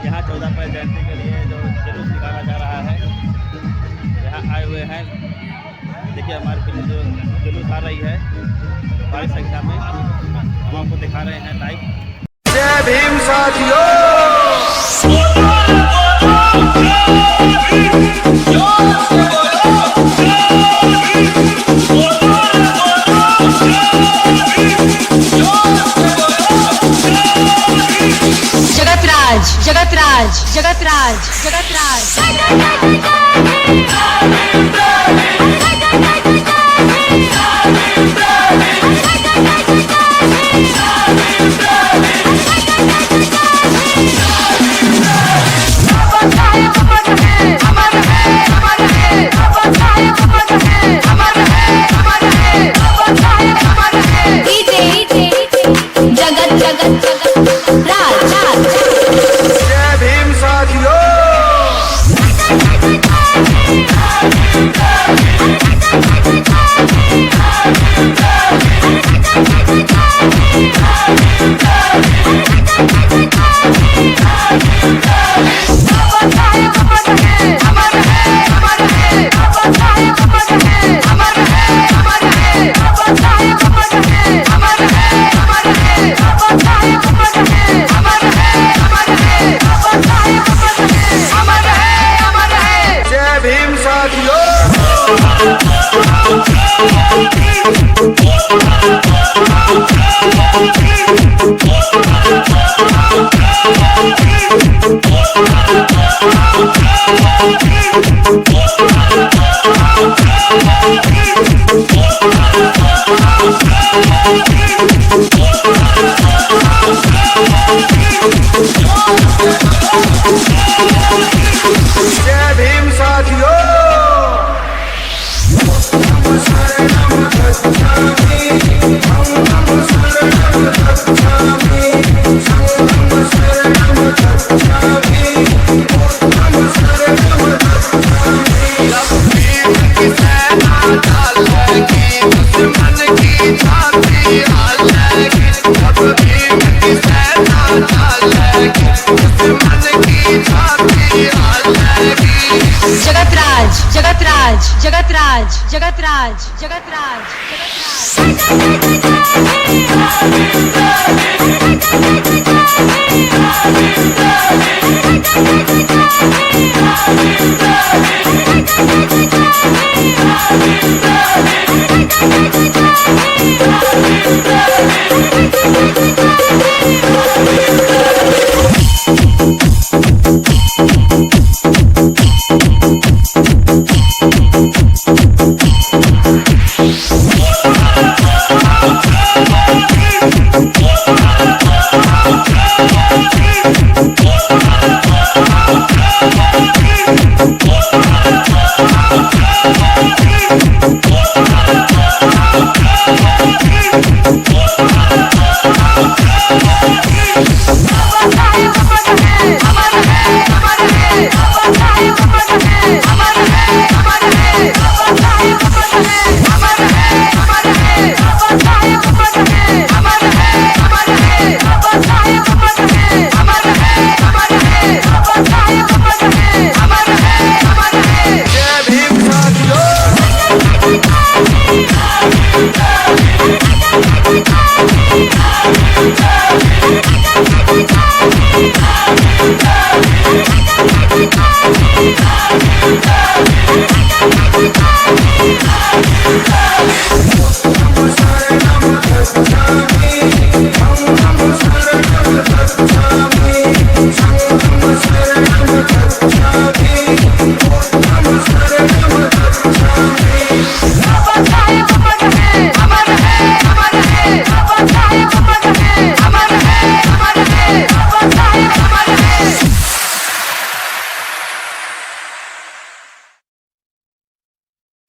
यहाँ 14 अप्रैल जयंती के लिए जो जुलूस निकाला जा रहा है, यहाँ आए हुए हैं। देखिए हमारे पीछे जो जुलूस आ रही है बड़ी संख्या में, हम आपको दिखा रहे हैं लाइव। जय भीम साथियों। जगतराज जगतराज जगतराज जगतराज जगत जगत जगत राज राज। जय भीम साथियों। जय भीम साथियों। जय भीम साथियों। जगतराज जगतराज जगतराज जगतराज जगतराज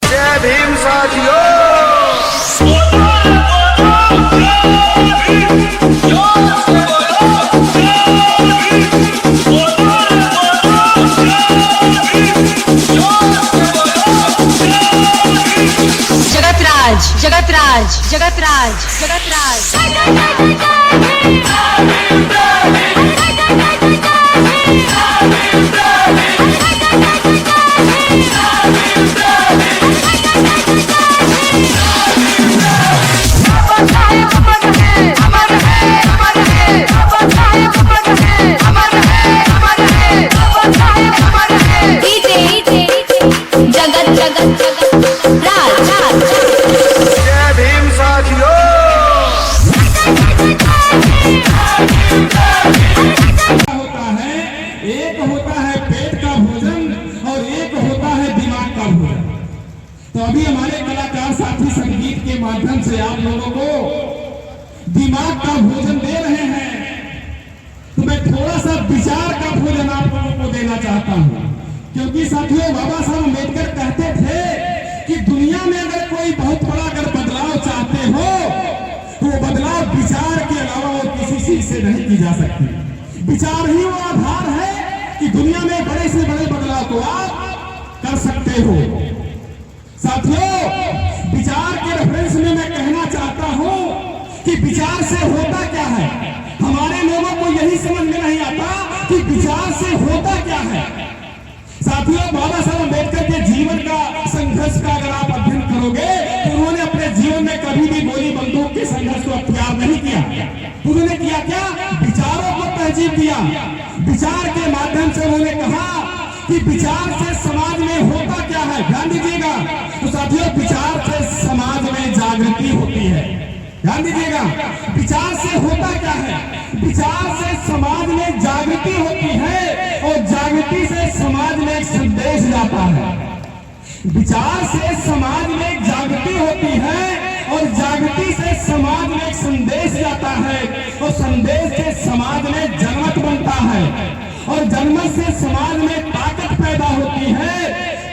जय भीम साथियों। जगतराज जगतराज जगतराज जगतराज जगत जगत जगत राज राज जय भीम साथियों। होता है, एक होता है पेट का भोजन और एक होता है दिमाग का भोजन। तो अभी हमारे कलाकार साथी संगीत के माध्यम से आप लोगों को दिमाग का भोजन दे रहे हैं, तो मैं थोड़ा सा विचार का भोजन आप लोगों को देना चाहता हूं। क्योंकि साथियों, बाबा साहब अम्बेडकर कहते थे कि दुनिया में अगर कोई बहुत बड़ा अगर बदलाव चाहते हो तो वो बदलाव विचार के अलावा और किसी चीज से नहीं की जा सकती। विचार ही वो आधार है कि दुनिया में बड़े से बड़े बदलाव को आप कर सकते हो। साथियों, विचार के रेफरेंस में मैं कहना चाहता हूं कि विचार से होता क्या है। हमारे लोगों को यही समझ में नहीं आता कि विचार से होता क्या है। साथियों, बाबा साहब अम्बेडकर के जीवन का संघर्ष का अगर आप अध्ययन करोगे तो उन्होंने अपने जीवन में कभी भी गोली बंदूक के संघर्ष को अख्तियार नहीं किया। उन्होंने किया क्या? विचारों को तहजीब दिया। विचार के माध्यम से उन्होंने कहा कि विचार से समाज में होता क्या है। ध्यान दीजिएगा। तो साथियों, विचार से समाज में जागृति होती है। ध्यान दीजिएगा, विचार से होता क्या है? विचार से समाज में जागृति होती है और जागृति से समाज में एक संदेश जाता है। विचार से समाज में एक जागृति होती है और जागृति से समाज में एक संदेश जाता है और संदेश से समाज में जनमत बनता है और जनमत से समाज में ताकत पैदा होती है।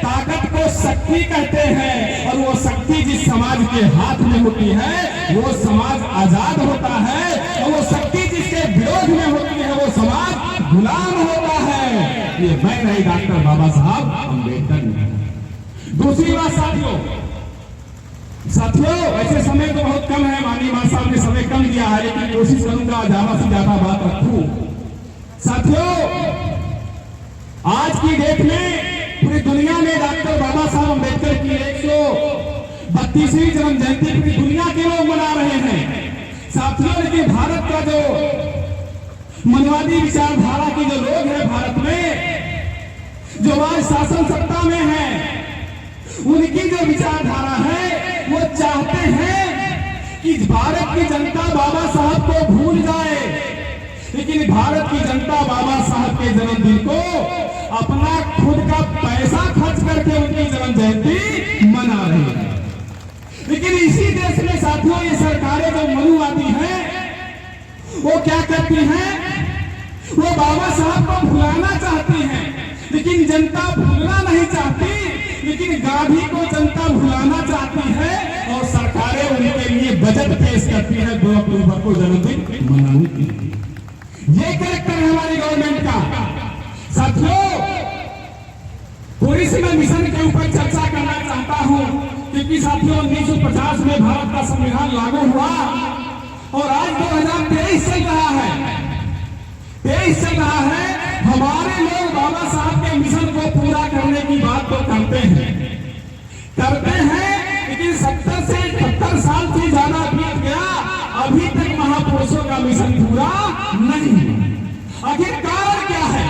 ताकत को शक्ति कहते हैं और वो शक्ति जिस समाज के हाथ में होती है वो समाज आजाद होता है और वो शक्ति जिसके विरोध में होती है वो समाज गुलाम होता है। ये मैं नहीं, डॉक्टर बाबा साहब अम्बेडकर ने। दूसरी बात साथियों, ऐसे समय तो बहुत कम है, माननीय महाराज साहब ने समय कम दिया है, लेकिन कोशिश करूंगा ज्यादा से ज्यादा बात रखूं। साथियों, आज की डेट में पूरी दुनिया में डॉक्टर बाबा साहब अम्बेडकर की 132वीं जन्म जयंती पूरी दुनिया के लोग मना रहे हैं। साथियों, लेकिन भारत का जो मनवादी विचारधारा के जो लोग हैं भारत में, जो आज शासन सत्ता में है, उनकी जो विचारधारा है वो चाहते हैं कि भारत की जनता बाबा साहब को भूल जाए। लेकिन भारत की जनता बाबा साहब के जन्मदिन को अपना खुद का पैसा खर्च करके उनकी जन्म जयंती मना रही है। लेकिन इसी देश में साथियों, ये सरकारें जो मनुवादी हैं वो क्या करती हैं? वो बाबा साहब को भुलाना चाहती हैं, लेकिन जनता भूलना नहीं चाहती। लेकिन गांधी को जनता भुलाना चाहती है और सरकारें उनके लिए बजट पेश करती है 2 अक्टूबर को जन्मदिन मनाने के लिए। ये कैरेक्टर है हमारी गवर्नमेंट का। साथियों, थोड़ी सी मैं मिशन के ऊपर चर्चा करना चाहता हूं, क्योंकि साथियों 1950 में भारत का संविधान लागू हुआ और आज 2023 चल रहा है। 23 चल रहा है। हमारे लोग बाबा साहब के मिशन को पूरा करने की बात तो करते हैं, लेकिन 70 से 70 साल से ज्यादा बीत गया, अभी तक महापुरुषों का मिशन पूरा नहीं। आखिर कारण क्या है?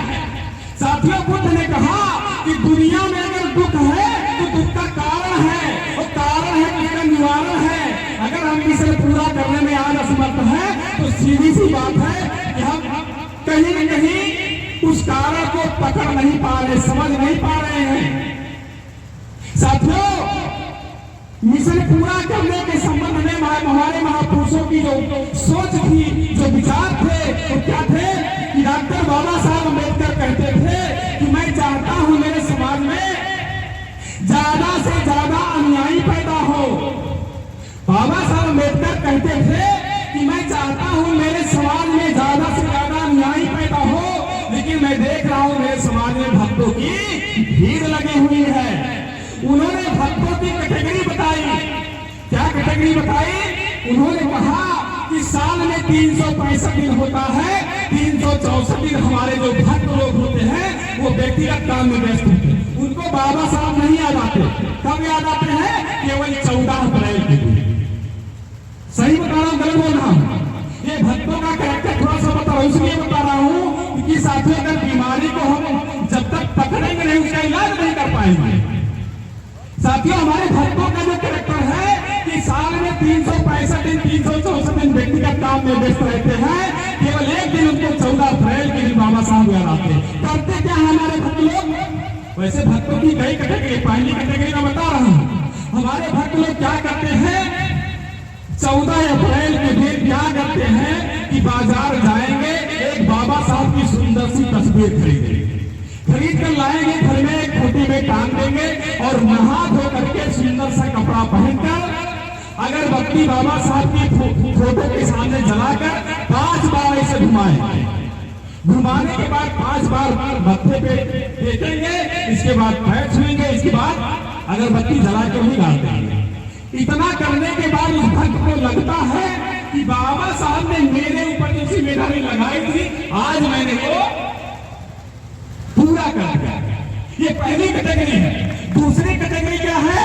कि दुनिया में अगर दुख है तो दुख का कारण है, और कारण है कि इसका निवारण है। अगर हम इसे पूरा करने में आज असमर्थ है तो सीधी सी बात है कि हम कहीं न कहीं उस कारण को पकड़ नहीं पा रहे, समझ नहीं पा रहे हैं। साथियों, मिशन पूरा करने के संबंध में हमारे महापुरुषों की जो सोच थी, जो विचार थे, वो क्या थे कि डॉक्टर बाबा साहब अम्बेडकर कहते थे कि मैं चाहता हूं मेरे समाज में ज्यादा से ज्यादा अनुयायी पैदा हो। बाबा साहब अम्बेडकर कहते थे कि मैं चाहता हूं मेरे समाज में ज्यादा से ज्यादा अनुयायी पैदा हो, लेकिन मैं देख रहा हूं मेरे समाज में भक्तों की भीड़ लगी हुई है। उन्होंने भक्तों की कैटेगरी बताई। क्या कैटेगरी बताई? उन्होंने कहा कि साल में 365 दिन होता है, 364 दिन हमारे जो भक्त लोग होते हैं वो व्यक्तिगत काम में व्यस्त होते हैं। उनको बाबा साहब नहीं याद आते। कब याद आते हैं? केवल 14 अप्रैल के दिन। सही बता रहा हूँ, गलत बोल रहा हूँ? ये भक्तों का कैरेक्टर थोड़ा सा बता रहा हूँ, इसलिए बता रहा हूँ कि साथियों, अगर बीमारी को हम जब तक पकड़ेंगे नहीं उसका इलाज नहीं कर पाएंगे। साथियों, हमारे भक्तों का जो कैरेक्टर है कि साल में 365 दिन, 364 दिन व्यक्तिगत काम में व्यस्त रहते हैं, केवल एक दिन उनको 14 अप्रैल के दिन बाबा साहब याद आते हैं। करते क्या है हमारे भक्त लोग? वैसे भक्तों की कई कैटेगरी, पहली कैटेगरी मैं बता रहा हूँ। हमारे भक्त लोग क्या करते हैं? 14 अप्रैल के दिन क्या करते हैं कि बाजार जाएंगे, एक बाबा साहब की सुंदर सी तस्वीर खरीदेंगे, खरीद कर लाएंगे, घर में एक खूंटी में टांग देंगे और नहा धो करके सुंदर सा कपड़ा पहनकर अगरबत्ती बाबा साहब की फोटो के सामने जलाकर 5 बार ऐसे घुमाएंगे। घुमाने के बाद 5 बार मत्थे पे फेंकेंगे, इसके बाद पैर छुएंगे, इसके बाद अगरबत्ती जला के वही डाल देंगे। इतना करने के बाद उस भक्त को लगता है कि बाबा साहब ने मेरे ऊपर जो जिम्मेदारी लगाई थी आज मैंने वो पूरा कर दिया। ये पहली कैटेगरी है। दूसरी कैटेगरी क्या है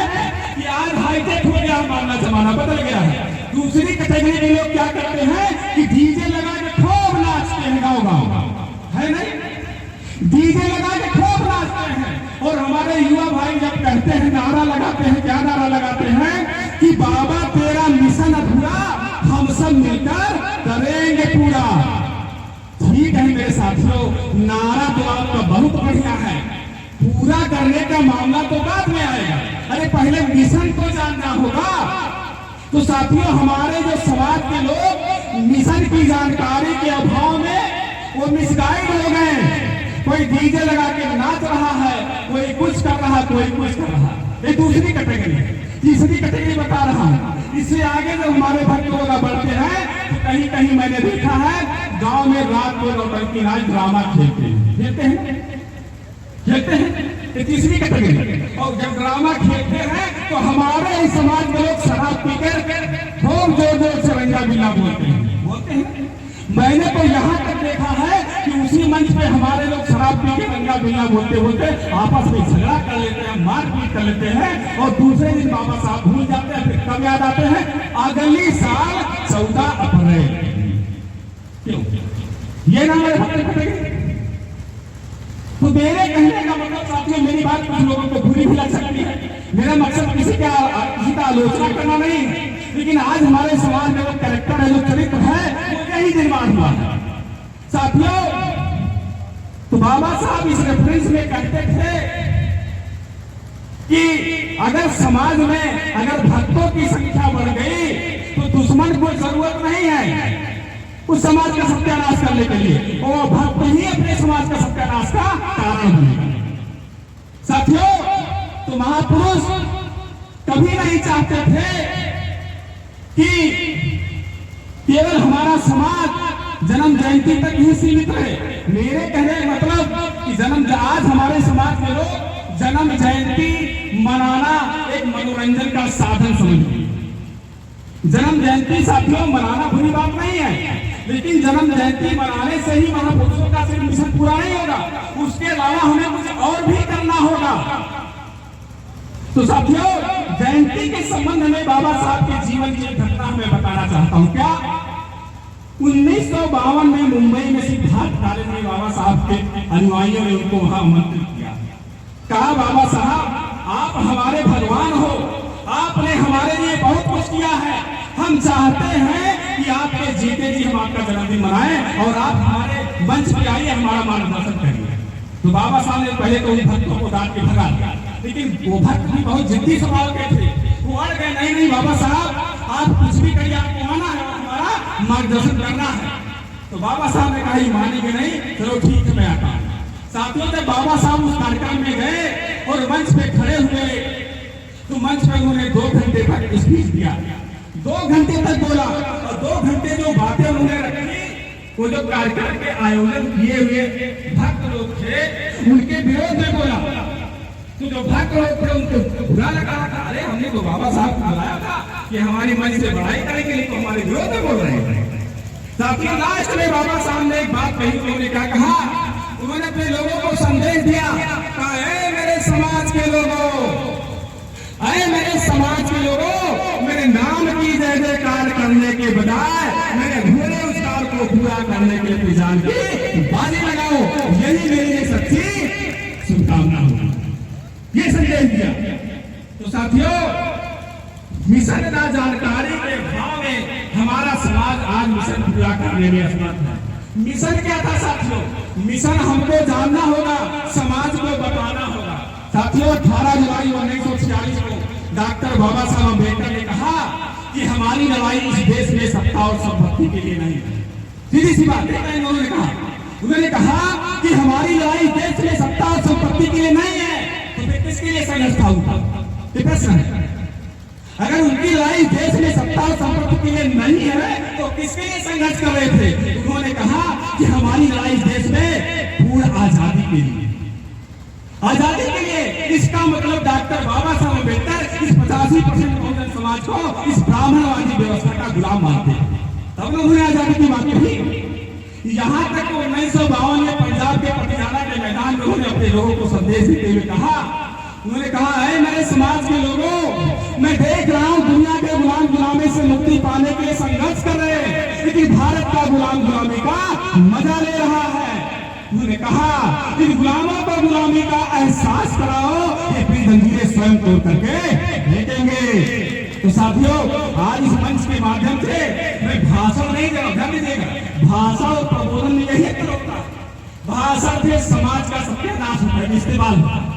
कि आज हाईटेक हो गया, हमारा जमाना बदल गया है। दूसरी कैटेगरी के लोग क्या करते हैं कि डीजे लगा के खूब नाचते हैं, गाँव गाँव है नहीं, डीजे लगा के खूब नाचते हैं। और हमारे युवा भाई जब कहते हैं, नारा लगाते हैं, क्या नारा लगाते हैं कि बाबा तेरा मिशन अधूरा, हम सब मिलकर करेंगे पूरा। ठीक है मेरे साथियों, नारा तो आपका बहुत बढ़िया है, पूरा करने का मामला तो बाद में आएगा। अरे पहले मिशन को जानना होगा। तो साथियों, हमारे जो समाज के लोग मिशन की जानकारी के अभाव में वो मिसगाइड हो गए। कोई डीजे लगा के नाच रहा है, कोई कुछ कर रहा है, कोई कुछ कर रहा है। ये दूसरी कैटेगरी है। तीसरी कैटेगरी बता रहा हूँ। इससे आगे जब हमारे भक्त लोग बढ़ते हैं तो कहीं कहीं मैंने देखा है गांव में रात को नौटंकी नाच ड्रामा खेलते हैं। ये तीसरी कैटेगरी। और जब ड्रामा खेलते हैं तो हमारे ही समाज के लोग शराब पीकर खूब जोर जोर से रंगा बिल्ला बोलते हैं। मैंने तो यहाँ तक देखा है कि उसी मंच पे हमारे लोग शराब पी के रंगा बिल्ला बोलते बोलते आपस में झगड़ा कर लेते हैं, मारपीट कर लेते हैं और दूसरे दिन बाबा साहब भूल जाते हैं। फिर कब याद आते हैं? अगली साल 14 अप्रैल। क्यों? ये ना मेरे भक्त कैटेगरी। तो मेरे कहने का मतलब साथियों, मेरी बात कुछ लोगों को बुरी भी लग सकती है। मेरा मकसद किसी का आलोचना करना नहीं, लेकिन आज हमारे समाज में जो कैरेक्टर है, जो चरित्र है, वो यही निर्माण हुआ है साथियों। तो बाबा साहब इस रेफरेंस में कहते थे कि अगर समाज में अगर भक्तों की संख्या बढ़ गई तो दुश्मन को जरूरत नहीं है उस समाज का सत्यानाश करने के लिए, और भक्त ही अपने समाज का सत्यानाश का कारण बनेगा। साथियों, तो महापुरुष कभी नहीं चाहते थे कि केवल हमारा समाज जन्म जयंती तक ही सीमित रहे। मेरे कहने का मतलब कि आज हमारे समाज के लोग जन्म जयंती मनाना एक मनोरंजन का साधन समझते। जन्म जयंती साथियों मनाना बुरी बात नहीं है, लेकिन जन्म जयंती मनाने से ही महापुरुषों का सिर्फ मिशन पूरा नहीं होगा, उसके अलावा हमें कुछ और भी करना होगा। तो साथियों, जयंती के संबंध में बाबा साहब के जीवन की एक घटना मैं बताना चाहता हूं। क्या 1952 में मुंबई में सिद्धार्थ कॉलेज में बाबा साहब के अनुयायियों ने उनको वहां आमंत्रित किया। कहा बाबा साहब आप हमारे भगवान हो, आपने हमारे लिए बहुत कुछ किया है, हम चाहते हैं कि आपके जीते जी हम आपका जन्मदिन मनाएं और आप हमारे मंच पे आइए, हमारा मार्गदर्शन करिए। तो बाबा साहब ने पहले तो उन भक्तों को डांट के भगा दिया, लेकिन वो भक्त भी बहुत जिद्दी स्वभाव के थे। वो अड़ गए, नहीं नहीं बाबा साहब आप कुछ भी करिए, आपको आना है, हमारा मार्गदर्शन करना है। तो बाबा साहब ने कहा मानेंगे नहीं, चलो ठीक है मैं आता हूँ। साथियों जब बाबा साहब उस कार्यक्रम में गए और मंच पे खड़े हुए तो मंच पे उन्होंने 2 घंटे तक स्पीच दिया, 2 घंटे तक बोला और 2 घंटे जो बातें उन्होंने रखी, वो जो कार्यक्रम के आयोजन किए हुए भक्त लोग थे उनके विरोध में बोला। तो जो भक्त लोग थे उनको बुरा लगा था, अरे हमने तो बाबा साहब को बुलाया था कि हमारी मंच से बड़ाई करेंगे, लेकिन तो हमारे विरोध में बोल रहे हैं। साथियों लास्ट में बाबा साहब ने एक बात कही, उन्होंने क्या कहा, उन्होंने अपने लोगों को संदेश दिया, कहा ऐ मेरे समाज के लोगों, अरे मेरे समाज के लोगों, मेरे नाम की जय जयकार करने के बजाय मेरे भूले उस कार्य को पूरा करने के लिए जान की बाजी लगाओ, यही मेरे लिए सच्ची शुभकामना होगी, ये संदेश दिया। तो साथियों मिशन ना जानकारी के भाव में हमारा समाज आज मिशन पूरा करने में असमर्थ है। मिशन क्या था साथियों, मिशन हमको जानना होगा, समाज को बताना होगा। साथियों 18 जुलाई 1946 को डॉक्टर बाबा साहब अम्बेडकर ने कहा कि हमारी लड़ाई इस देश में सत्ता और संपत्ति के लिए नहीं है। सीधी सी बात है, उन्होंने कहा कि हमारी लड़ाई देश में सत्ता और संपत्ति के लिए नहीं है, तो फिर किसके लिए संघर्ष था उनका? प्रश्न है। अगर उनकी लड़ाई देश में सत्ता और संपत्ति के लिए नहीं है तो किसके लिए संघर्ष कर रहे थे? उन्होंने कहा कि हमारी लड़ाई देश में पूर्ण आजादी के लिए, आजादी के लिए। इसका मतलब डॉक्टर बाबा साहब अम्बेडकर इस 85% बहुजन समाज को इस ब्राह्मणवादी व्यवस्था का गुलाम मानते हैं, तब उन्होंने आजादी की बात कही। यहाँ तक 1952 में पंजाब के पटियाला के मैदान में उन्होंने अपने लोगों को संदेश देते हुए कहा, उन्होंने कहा है मेरे समाज के लोगों, मैं देख रहा हूँ दुनिया के गुलाम गुलामी से मुक्ति पाने के लिए संघर्ष कर रहे हैं, लेकिन भारत का गुलाम गुलामी का मजा ले रहा है। उन्होंने कहा कि गुलामों को गुलामी का एहसास कराओ, ये फिर जंजीरें स्वयं तोड़ करके देखेंगे। तो साथियों आज इस मंच के माध्यम से मैं भाषण नहीं दे रहा, ध्यान दीजिएगा, भाषा और प्रबोधन में यही अंतर होता है। भाषण से समाज का सत्यानाश होता है, इस्तेमाल होता है,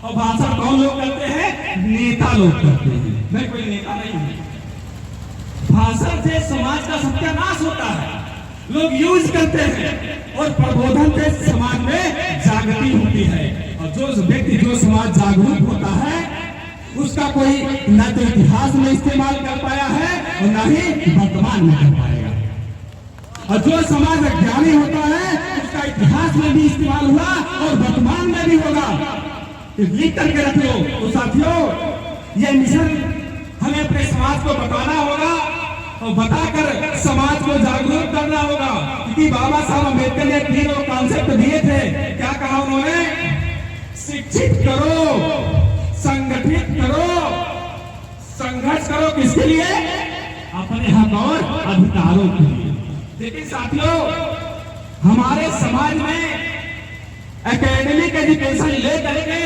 और भाषण कौन लोग करते हैं? नेता लोग करते हैं, मैं कोई नेता नहीं हूं। भाषण से समाज का सत्यानाश होता है, लोग यूज करते हैं, और प्रबोधन से समाज में जागृति होती है। और जो व्यक्ति जो समाज जागरूक होता है उसका कोई न तो इतिहास में इस्तेमाल कर पाया है और न ही वर्तमान में कर पाएगा। और जो समाज अज्ञानी होता है उसका इतिहास में भी इस्तेमाल हुआ और वर्तमान में भी होगा। लिख करके रख लो। तो साथियों ये मिशन हमें अपने समाज को बताना होगा और बताकर समाज को जागरूक करना होगा, क्योंकि बाबा साहब अम्बेडकर ने 3 कॉन्सेप्ट दिए थे। क्या कहा उन्होंने? शिक्षित करो, संगठित करो, संघर्ष करो, किसके लिए? अपने हक और अधिकारों के लिए। लेकिन साथियों हमारे समाज में एकेडमिक एजुकेशन लेकर के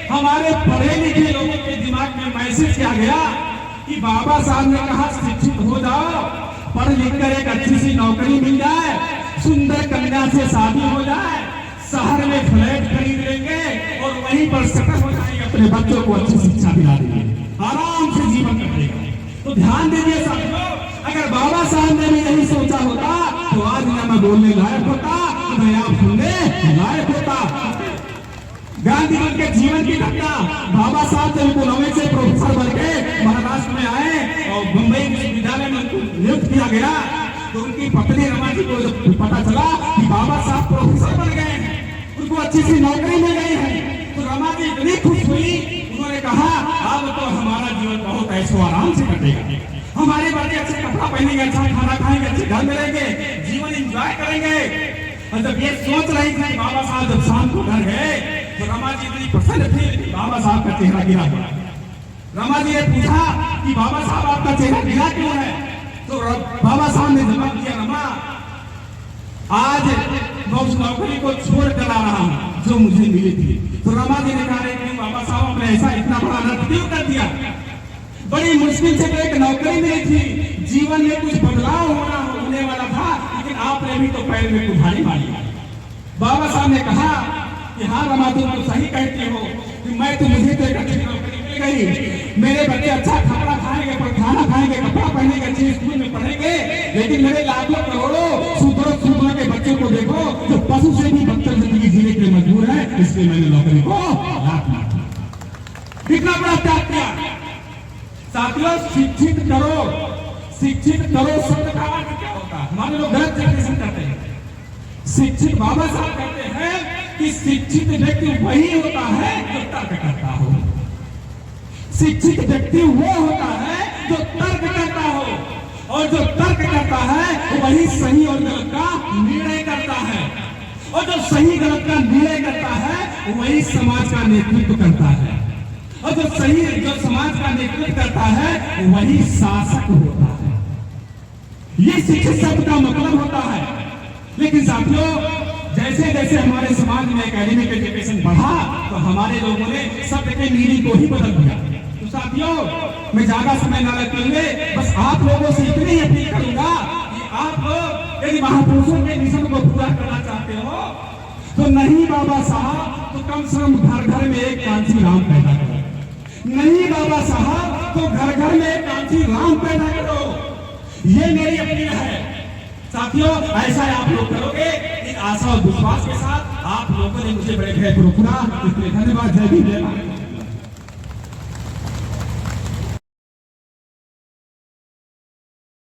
हमारे पढ़े लिखे लोगों के दिमाग में मैसेज किया गया कि बाबा साहब ने कहा शिक्षित हो जाओ, पढ़ लिख कर एक अच्छी सी नौकरी मिल जाए, सुंदर कन्या से शादी हो जाए, शहर में फ्लैट खरीद लेंगे और वहीं पर सेटल हो जाएंगे, अपने बच्चों को अच्छी शिक्षा दिला देंगे, आराम से जीवन कटेगा। तो ध्यान दीजिए साथियों, अगर बाबा साहब ने भी यही सोचा होता तो आज न मैं बोलने लायक होता, न आप सुनने लायक होता। गांधी जी के जीवन की घटना, बाबा साहब जब 19 से प्रोफेसर बन के महाराष्ट्र में आए और मुंबई विश्वविद्यालय में उनको नियुक्त किया गया, तो उनकी पत्नी रमा जी को जब पता चला कि बाबा साहब प्रोफेसर बन गए हैं, उनको अच्छी सी नौकरी मिल गई है, तो रमा जी इतनी खुश हुई, उन्होंने कहा अब तो हमारा जीवन बहुत ऐशो आराम से कटेगा, हमारे बच्चे अच्छे कपड़ा पहनेंगे, अच्छा खाना खाएंगे, अच्छे घर में रहेंगे, जीवन एंजॉय करेंगे। और जब ये सोच रही थी बाबा साहब जब शाम को घर गए तो रमा जी इतनी प्रसन्न थी, बाबा साहब का चेहरा गिरा हुआ। रमा जी ने पूछा कि बाबा साहब आपका चेहरा गिरा क्यों है? तो बाबा साहब ने जवाब दिया, रमा आज मैं उस नौकरी को छोड़ कर आ रहा हूँ जो मुझे मिली थी। तो रमा जी ने कहा कि बाबा साहब आपने ऐसा इतना बड़ा अनर्थ क्यों कर दिया? बड़ी मुश्किल से तो एक नौकरी मिली थी, जीवन में कुछ बदलाव होने वाला था, लेकिन आपने भी तो पैर में कुल्हाड़ी मारी। बाबा साहब ने कहा कि हाँ रमा तुम तो सही कहती हो कि मैं तो मुझे तो एक अच्छी नौकरी मिल गई, मेरे बच्चे अच्छा खाना खाएंगे, खाना खाएंगे, कपड़ा पहनेंगे, अच्छे स्कूल में पढ़ेंगे, लेकिन मेरे लाखों करोड़ों सूत्रों के बच्चों को देखो जो पशु से भी बदतर जिंदगी जीने के लिए मजबूर है, इसलिए मैंने नौकरी को लात मार दी। कितना बड़ा त्याग किया साथियों। शिक्षित करो शब्द का अर्थ क्या होता है? हमारे लोग गलत डेफिनेशन करते हैं। शिक्षित बाबा साहब कहते हैं कि शिक्षित व्यक्ति वही होता है जो तर्क करता हो। शिक्षित व्यक्ति वो होता है जो तर्क करता हो, और जो तर्क करता है वही सही और गलत का निर्णय करता है, और जो सही गलत का निर्णय करता है वही समाज का नेतृत्व करता है, और जो समाज का नेतृत्व करता है वही शासक होता है। ये शिक्षित शब्द का मतलब होता है। लेकिन साथियों, जैसे जैसे हमारे समाज में एकेडमिक एजुकेशन बढ़ा तो हमारे लोगों ने शब्द के मीनिंग को ही बदल दिया। तो साथियों, मैं ज्यादा समय न लेते हुए बस आप लोगों से इतनी ही अपील करूंगा कि आप लोग यदि महापुरुषों के मिशन को पूरा करना चाहते हो तो नहीं बाबा साहब तो कम से कम घर घर में एक कांची राम पैदा करो। नहीं बाबा साहब तो घर घर में एक कांची राम पैदा करो। ये मेरी अपील है साथियों। ऐसा आप लोग करोगे, इन आशा और विश्वास के साथ आप लोगों ने मुझे बड़े गहरे रुकना, इसलिए धन्यवाद। जय भीम, जय भारत।